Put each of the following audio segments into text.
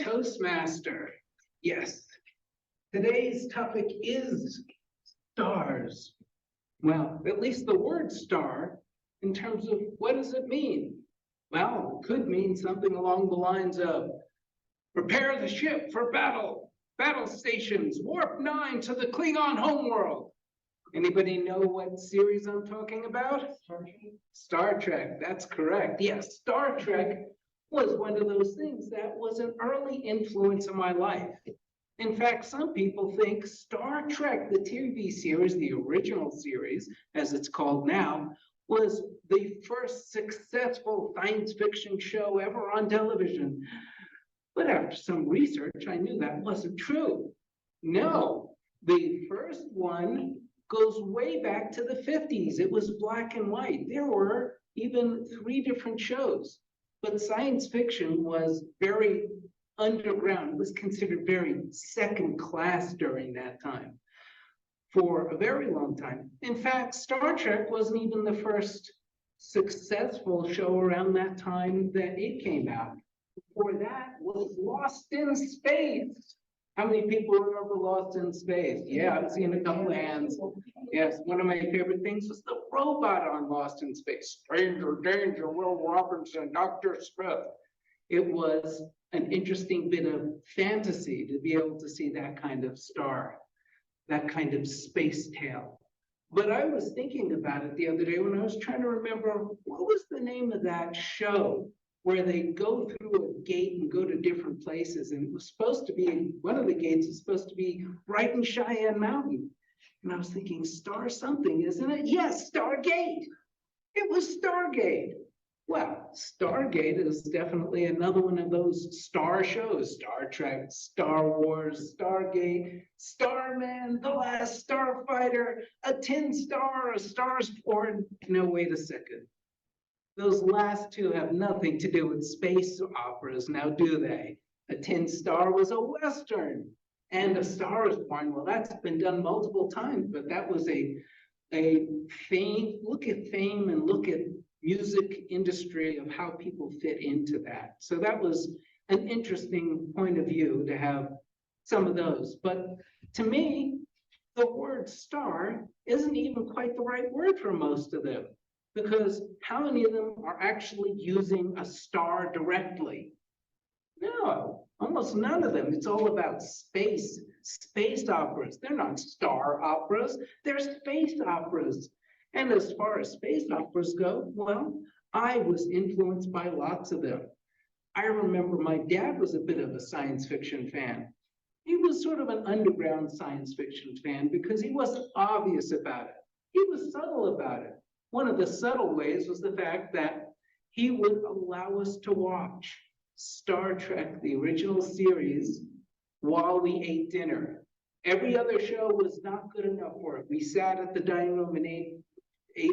Toastmaster. Yes, today's topic is stars. Well, at least the word star, in terms of what does it mean? Well, it could mean something along the lines of prepare the ship for battle, battle stations, warp 9 to the Klingon homeworld. Anybody know what series I'm talking about? Star Trek. Star Trek, that's correct. Yes, Star Trek was one of those things that was an early influence in my life. In fact, some people think Star Trek, the TV series, the original series, as it's called now, was the first successful science fiction show ever on television. But after some research, I knew that wasn't true. No, the first one goes way back to the 50s. It was black and white. There were even 3 different shows, but science fiction was very underground. It was considered very second class during that time for a very long time. In fact, Star Trek wasn't even the first successful show around that time that it came out. Before that was Lost in Space. How many people remember Lost in Space? Yeah, I've seen a couple of hands. Yes, one of my favorite things was the robot on Lost in Space. Stranger danger, Will Robinson, Dr. Smith. It was an interesting bit of fantasy to be able to see that kind of star, that kind of space tale. But I was thinking about it the other day when I was trying to remember what was the name of that show where they go through a gate and go to different places. And it was supposed to be, one of the gates was supposed to be right in Cheyenne Mountain. And I was thinking, Star something, isn't it? Yes, Stargate. It was Stargate. Well, Stargate is definitely another one of those star shows. Star Trek, Star Wars, Stargate, Starman, The Last Starfighter, A Tin Star, A Star's Born. No, wait a second. Those last 2 have nothing to do with space operas, now do they? A Tin Star was a Western, and A Star is Born. Well, that's been done multiple times, but that was a fame, look at fame and look at music industry of how people fit into that. So that was an interesting point of view to have some of those. But to me, the word star isn't even quite the right word for most of them, because how many of them are actually using a star directly? No, almost none of them. It's all about space operas. They're not star operas, they're space operas. And as far as space operas go, well, I was influenced by lots of them. I remember my dad was a bit of a science fiction fan. He was sort of an underground science fiction fan because he wasn't obvious about it. He was subtle about it. One of the subtle ways was the fact that he would allow us to watch Star Trek, the original series, while we ate dinner. Every other show was not good enough for it. We sat at the dining room and ate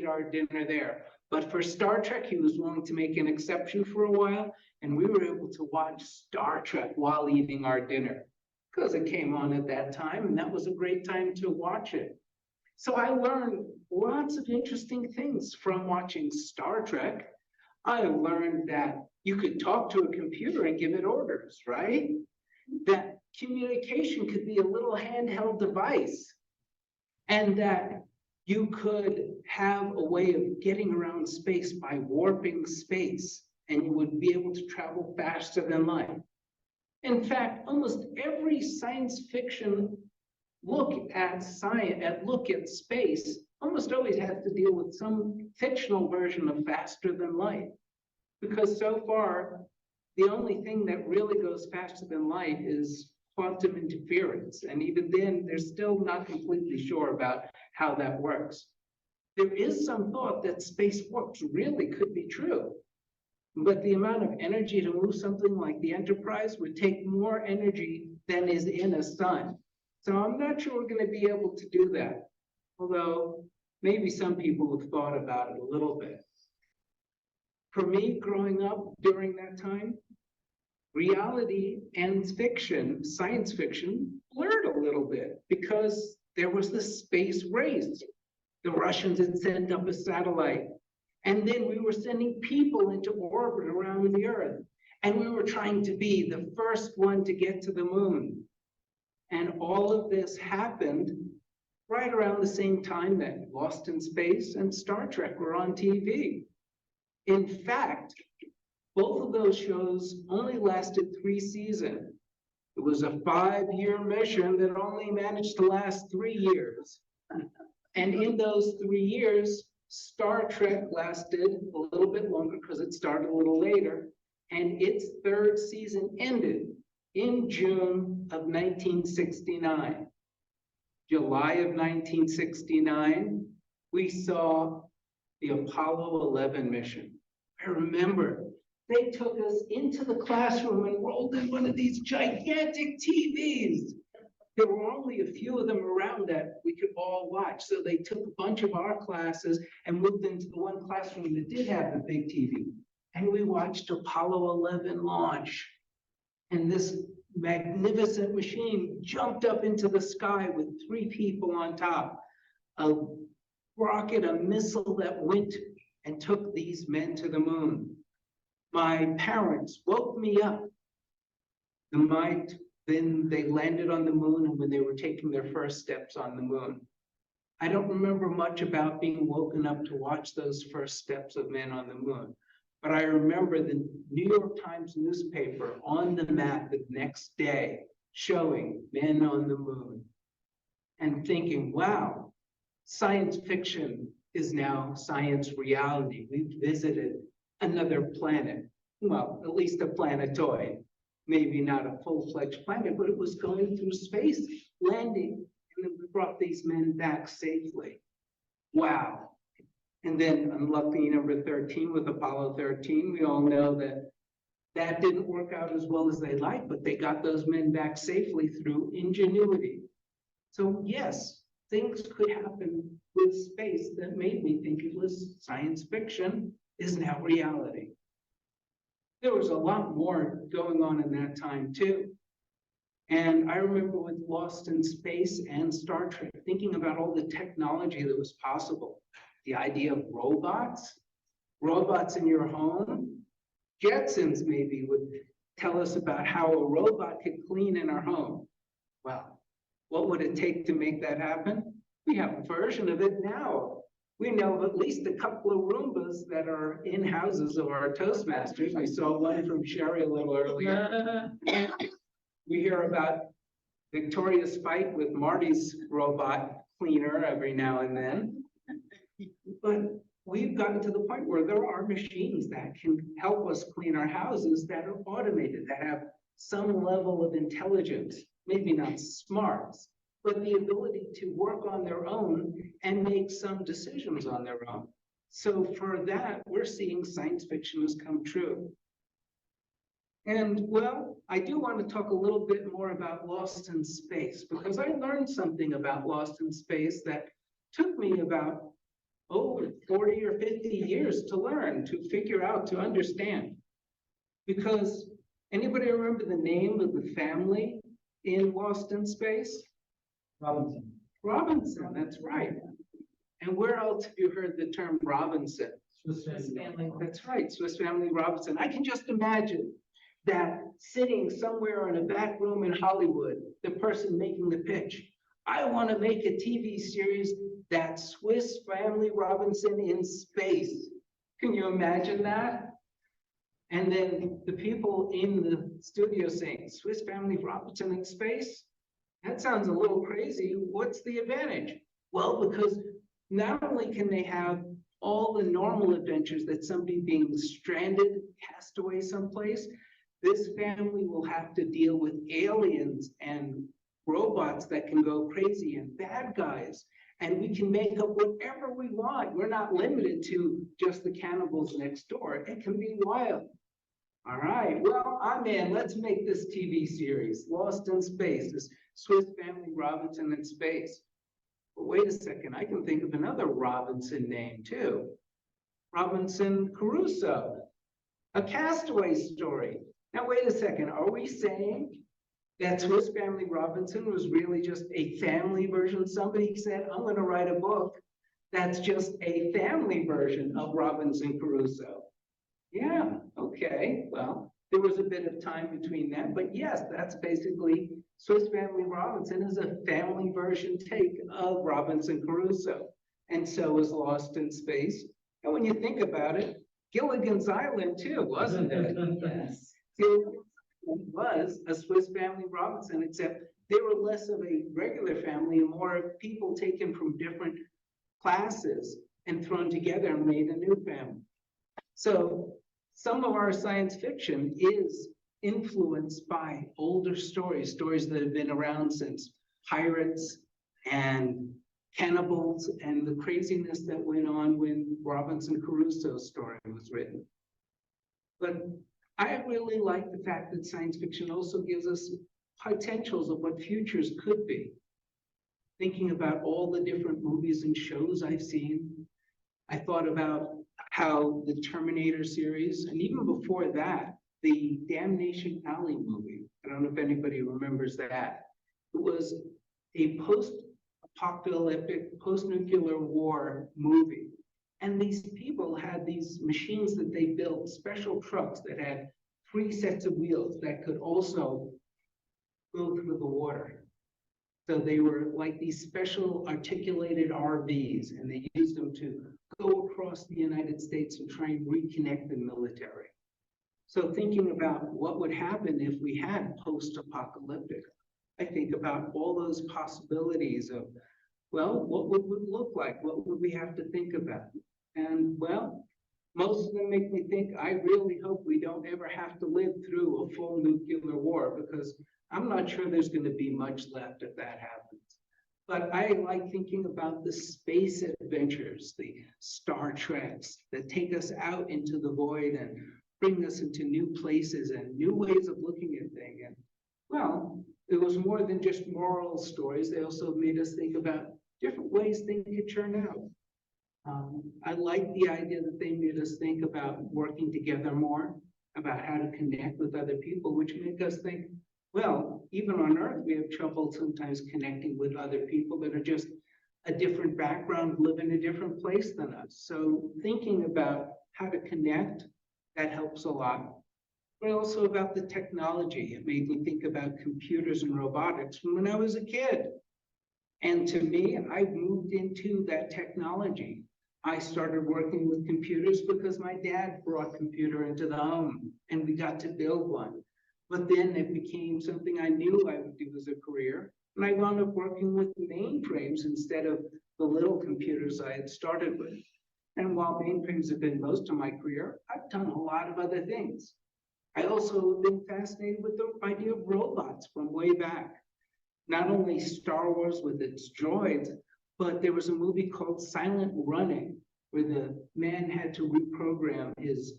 our dinner there. But for Star Trek, he was willing to make an exception for a while, and we were able to watch Star Trek while eating our dinner because it came on at that time, and that was a great time to watch it. So I learned lots of interesting things from watching Star Trek. I learned that you could talk to a computer and give it orders, right? That communication could be a little handheld device, and that you could have a way of getting around space by warping space, and you would be able to travel faster than light. In fact, almost every science fiction look at space almost always has to deal with some fictional version of faster than light. Because so far, the only thing that really goes faster than light is quantum interference. And even then, they're still not completely sure about how that works. There is some thought that space warps really could be true, but the amount of energy to move something like the Enterprise would take more energy than is in a sun. So I'm not sure we're going to be able to do that, although maybe some people have thought about it a little bit. For me, growing up during that time, reality and fiction, science fiction, blurred a little bit because there was this space race. The Russians had sent up a satellite, and then we were sending people into orbit around the Earth. And we were trying to be the first one to get to the moon. And all of this happened right around the same time that Lost in Space and Star Trek were on TV. In fact, both of those shows only lasted 3 seasons. It was a 5-year mission that only managed to last 3 years. And in those 3 years, Star Trek lasted a little bit longer because it started a little later. And its 3rd season ended in June of 1969. July of 1969, we saw the Apollo 11 mission. I remember they took us into the classroom and rolled in one of these gigantic TVs. There were only a few of them around that we could all watch. So they took a bunch of our classes and moved into the one classroom that did have the big TV. And we watched Apollo 11 launch. And this magnificent machine jumped up into the sky with 3 people on top. A rocket, a missile that went and took these men to the moon. My parents woke me up the night then they landed on the moon and when they were taking their first steps on the moon. I don't remember much about being woken up to watch those first steps of men on the moon. But I remember the New York Times newspaper on the map the next day showing men on the moon and thinking, wow, science fiction is now science reality. We've visited another planet, well, at least a planetoid, maybe not a full-fledged planet, but it was going through space, landing, and then we brought these men back safely. Wow. And then unlucky number 13 with Apollo 13, we all know that that didn't work out as well as they liked, but they got those men back safely through ingenuity. So yes, things could happen with space that made me think it was science fiction is now reality. There was a lot more going on in that time too. And I remember with Lost in Space and Star Trek, thinking about all the technology that was possible. The idea of robots in your home. Jetsons maybe would tell us about how a robot could clean in our home. Well, what would it take to make that happen? We have a version of it now. We know of at least a couple of Roombas that are in houses of our Toastmasters. I saw one from Sherry a little earlier. We hear about Victoria's fight with Marty's robot cleaner every now and then. But we've gotten to the point where there are machines that can help us clean our houses that are automated, that have some level of intelligence, maybe not smarts, but the ability to work on their own and make some decisions on their own. So for that, we're seeing science fiction has come true. And well, I do want to talk a little bit more about Lost in Space, because I learned something about Lost in Space that took me about 40 or 50 years to learn, to figure out, to understand. Because anybody remember the name of the family in Lost in Space? Robinson. Robinson, that's right. And where else have you heard the term Robinson? Swiss family. That's right, Swiss Family Robinson. I can just imagine that sitting somewhere in a back room in Hollywood, the person making the pitch, I want to make a TV series that's Swiss Family Robinson in space. Can you imagine that? And then the people in the studio saying, Swiss Family Robinson in space? That sounds a little crazy. What's the advantage? Well, because not only can they have all the normal adventures that somebody being stranded, cast away someplace, this family will have to deal with aliens and robots that can go crazy and bad guys. And we can make up whatever we want. We're not limited to just the cannibals next door. It can be wild. All right, well, I'm in. Let's make this TV series, Lost in Space, this Swiss Family Robinson in space. But wait a second, I can think of another Robinson name too. Robinson Crusoe, a castaway story. Now, wait a second, are we saying that Swiss Family Robinson was really just a family version? Somebody said, I'm going to write a book that's just a family version of Robinson Crusoe. Yeah, okay, well, there was a bit of time between that, but yes, that's basically Swiss Family Robinson is a family version take of Robinson Crusoe. And so is Lost in Space. And when you think about it, Gilligan's Island too, wasn't it? Yes. Gilligan's Island was a Swiss Family Robinson, except they were less of a regular family and more of people taken from different classes and thrown together and made a new family. So some of our science fiction is influenced by older stories, stories that have been around since pirates and cannibals and the craziness that went on when Robinson Crusoe's story was written. But I really like the fact that science fiction also gives us potentials of what futures could be. Thinking about all the different movies and shows I've seen, I thought about how the Terminator series, and even before that, the Damnation Alley movie. I don't know if anybody remembers that. It was a post-apocalyptic, post-nuclear war movie. And these people had these machines that they built, special trucks that had 3 sets of wheels that could also go through the water. So they were like these special articulated RVs, and they used them to go across the United States and try and reconnect the military. So thinking about what would happen if we had post-apocalyptic, I think about all those possibilities of, well, what would it look like? What would we have to think about? And well, most of them make me think, I really hope we don't ever have to live through a full nuclear war, because I'm not sure there's going to be much left if that happens. But I like thinking about the space adventures, the Star Treks that take us out into the void and bring us into new places and new ways of looking at things. And well, it was more than just moral stories. They also made us think about different ways things could turn out. I like the idea that they made us think about working together more, about how to connect with other people, which make us think, well, even on Earth, we have trouble sometimes connecting with other people that are just a different background, live in a different place than us. So thinking about how to connect, that helps a lot. But also about the technology. It made me think about computers and robotics from when I was a kid. And to me, I moved into that technology. I started working with computers because my dad brought a computer into the home and we got to build one. But then it became something I knew I would do as a career. And I wound up working with mainframes instead of the little computers I had started with. And while mainframes have been most of my career, I've done a lot of other things. I also have been fascinated with the idea of robots from way back. Not only Star Wars with its droids, but there was a movie called Silent Running, where the man had to reprogram his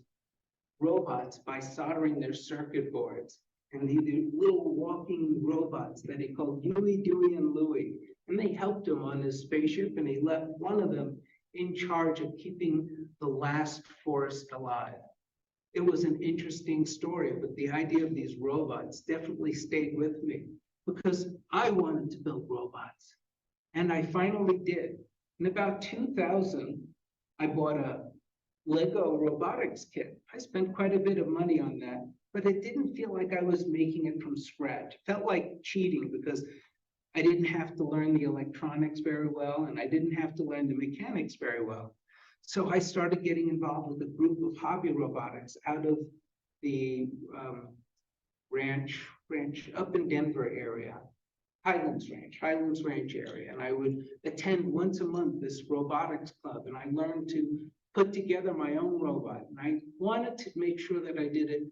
robots by soldering their circuit boards. And these little walking robots that he called Huey, Dewey, and Louie. And they helped him on his spaceship, and he left one of them in charge of keeping the last forest alive. It was an interesting story, but the idea of these robots definitely stayed with me because I wanted to build robots. And I finally did. In about 2000, I bought a Lego robotics kit. I spent quite a bit of money on that, but it didn't feel like I was making it from scratch. It felt like cheating because I didn't have to learn the electronics very well, and I didn't have to learn the mechanics very well. So I started getting involved with a group of hobby robotics out of the ranch up in Denver area, Highlands Ranch area. And I would attend once a month this robotics club, and I learned to put together my own robot. And I wanted to make sure that I did it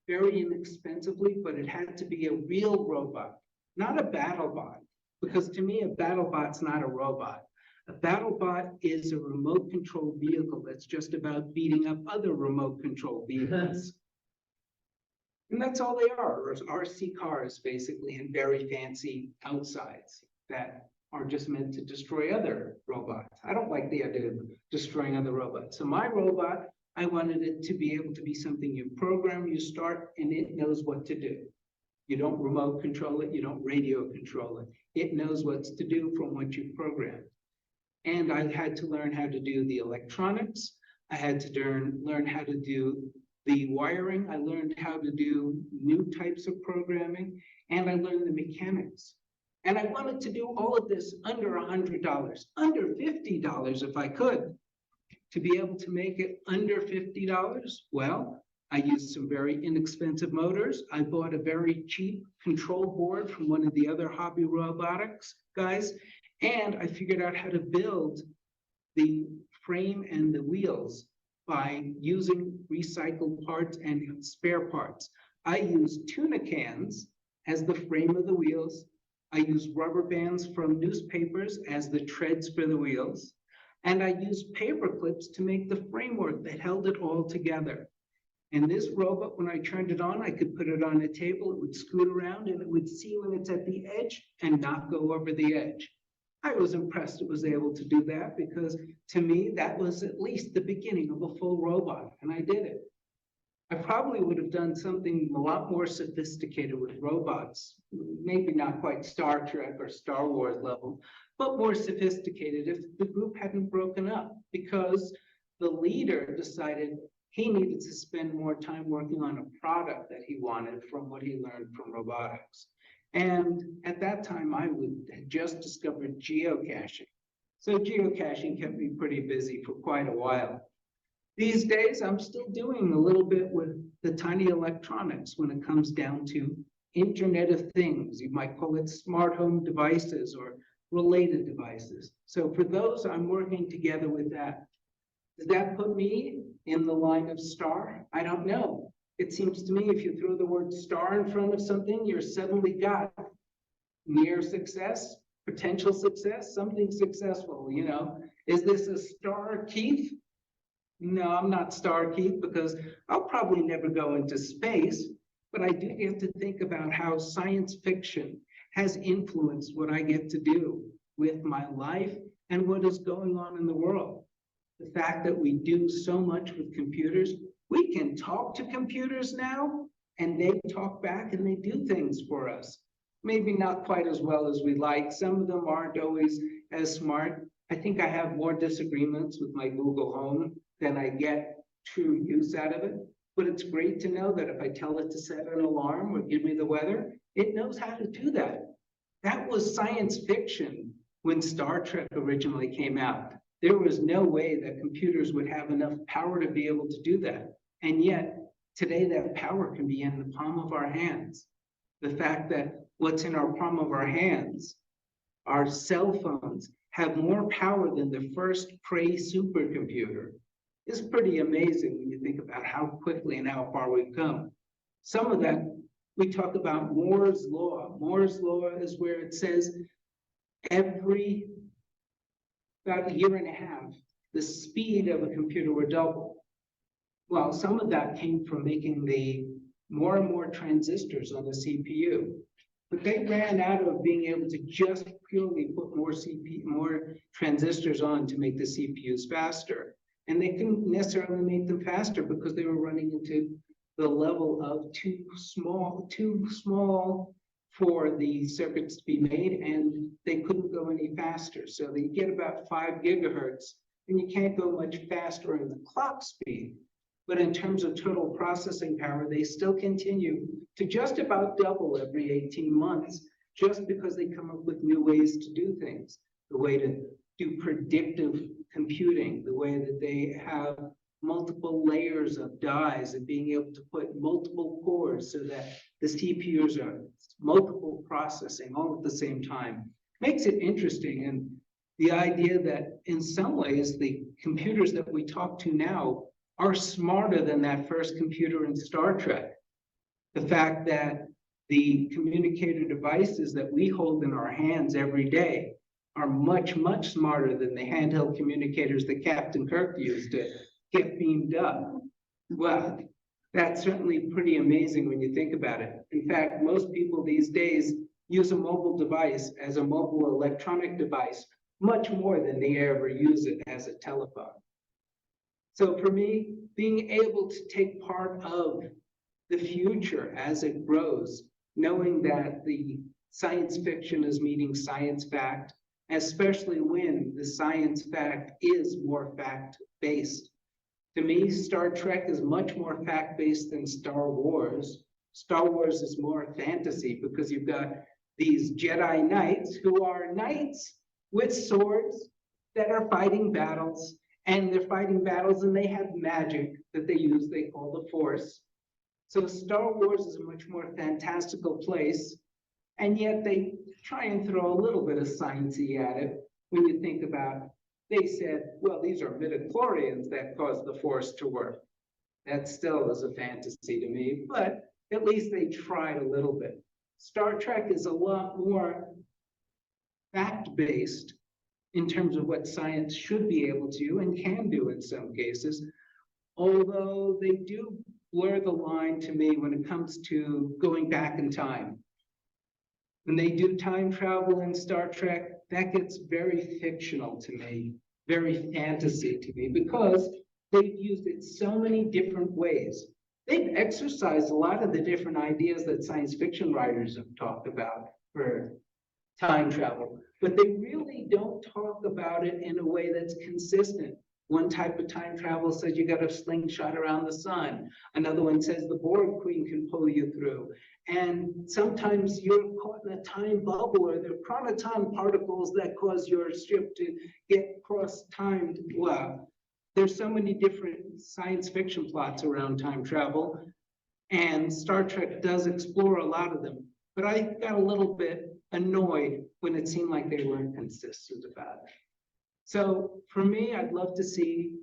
very inexpensively, but it had to be a real robot, not a BattleBot. Because to me, a BattleBot's not a robot. A BattleBot is a remote control vehicle that's just about beating up other remote control vehicles. And that's all they are RC cars, basically, and very fancy outsides that are just meant to destroy other robots. I don't like the idea of destroying other robots. So my robot, I wanted it to be able to be something you program, you start, and it knows what to do. You don't remote control it, you don't radio control it. It knows what to do from what you program. And I had to learn how to do the electronics. I had to learn how to do the wiring, I learned how to do new types of programming, and I learned the mechanics. And I wanted to do all of this under $100, under $50 if I could. To be able to make it under $50, well, I used some very inexpensive motors. I bought a very cheap control board from one of the other hobby robotics guys, and I figured out how to build the frame and the wheels by using recycled parts and spare parts. I used tuna cans as the frame of the wheels. I used rubber bands from newspapers as the treads for the wheels. And I used paper clips to make the framework that held it all together. And this robot, when I turned it on, I could put it on a table, it would scoot around and it would see when it's at the edge and not go over the edge. I was impressed it was able to do that because to me, that was at least the beginning of a full robot, and I did it. I probably would have done something a lot more sophisticated with robots, maybe not quite Star Trek or Star Wars level, but more sophisticated if the group hadn't broken up, because the leader decided he needed to spend more time working on a product that he wanted from what he learned from robotics. And at that time, I had just discovered geocaching. So geocaching kept me pretty busy for quite a while. These days, I'm still doing a little bit with the tiny electronics when it comes down to Internet of Things. You might call it smart home devices or related devices. So for those, I'm working together with that. Does that put me in the line of star? I don't know. It seems to me if you throw the word star in front of something, you're suddenly got near success, potential success, something successful, you know. Is this a star, Keith? No, I'm not Star Keith because I'll probably never go into space, but I do get to think about how science fiction has influenced what I get to do with my life and what is going on in the world. The fact that we do so much with computers, we can talk to computers now and they talk back and they do things for us. Maybe not quite as well as we like. Some of them aren't always as smart. I think I have more disagreements with my Google Home than I get true use out of it. But it's great to know that if I tell it to set an alarm or give me the weather, it knows how to do that. That was science fiction when Star Trek originally came out. There was no way that computers would have enough power to be able to do that. And yet, today that power can be in the palm of our hands. The fact that what's in our palm of our hands, our cell phones, have more power than the first Cray supercomputer is pretty amazing when you think about how quickly and how far we've come. Some of that, we talk about Moore's Law. Moore's Law is where it says every about a year and a half, the speed of a computer would double. Well, some of that came from making the more and more transistors on the CPU. But they ran out of being able to just purely put more transistors on to make the CPUs faster. And they couldn't necessarily make them faster because they were running into the level of too small for the circuits to be made, and they couldn't go any faster. So they get about 5 gigahertz, and you can't go much faster in the clock speed. But in terms of total processing power, they still continue to just about double every 18 months, just because they come up with new ways to do things, the way to do predictive computing, the way that they have multiple layers of dies and being able to put multiple cores so that the CPUs are multiple processing all at the same time. Makes it interesting. And the idea that in some ways, the computers that we talk to now are smarter than that first computer in Star Trek. The fact that the communicator devices that we hold in our hands every day are much, much smarter than the handheld communicators that Captain Kirk used to get beamed up. Well, that's certainly pretty amazing when you think about it. In fact, most people these days use a mobile device as a mobile electronic device much more than they ever use it as a telephone. So for me, being able to take part of the future as it grows, knowing that the science fiction is meeting science fact, especially when the science fact is more fact-based. To me, Star Trek is much more fact-based than Star Wars. Star Wars is more fantasy because you've got these Jedi Knights who are knights with swords that are fighting battles, and they're fighting battles and they have magic that they use, they call the Force. So Star Wars is a much more fantastical place, and yet they try and throw a little bit of sciencey at it when you think about, they said, well, these are midichlorians that cause the Force to work. That still is a fantasy to me, but at least they tried a little bit. Star Trek is a lot more fact-based in terms of what science should be able to do and can do in some cases, although they do blur the line to me when it comes to going back in time. When they do time travel in Star Trek, that gets very fictional to me, very fantasy to me, because they've used it so many different ways. They've exercised a lot of the different ideas that science fiction writers have talked about for time travel, but they really don't talk about it in a way that's consistent. One type of time travel says you got a slingshot around the sun. Another one says the Borg Queen can pull you through. And sometimes you're caught in a time bubble, or there are chronoton particles that cause your ship to get cross-timed. Well, there's so many different science fiction plots around time travel, and Star Trek does explore a lot of them. But I got a little bit annoyed when it seemed like they weren't consistent about it. So for me, I'd love to see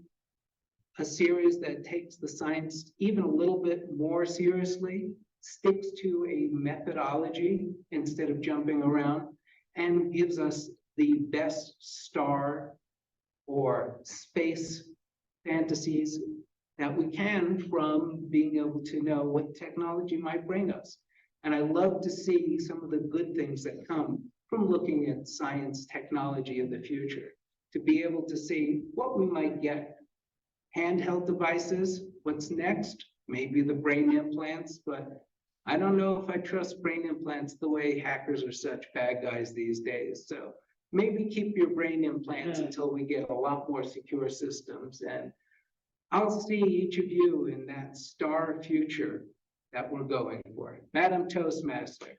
a series that takes the science even a little bit more seriously, sticks to a methodology instead of jumping around, and gives us the best star or space fantasies that we can from being able to know what technology might bring us. And I love to see some of the good things that come from looking at science technology of the future, to be able to see what we might get. Handheld devices, what's next? Maybe the brain implants, but I don't know if I trust brain implants the way hackers are such bad guys these days. So maybe keep your brain implants until we get a lot more secure systems. And I'll see each of you in that star future that we're going for. Madam Toastmaster.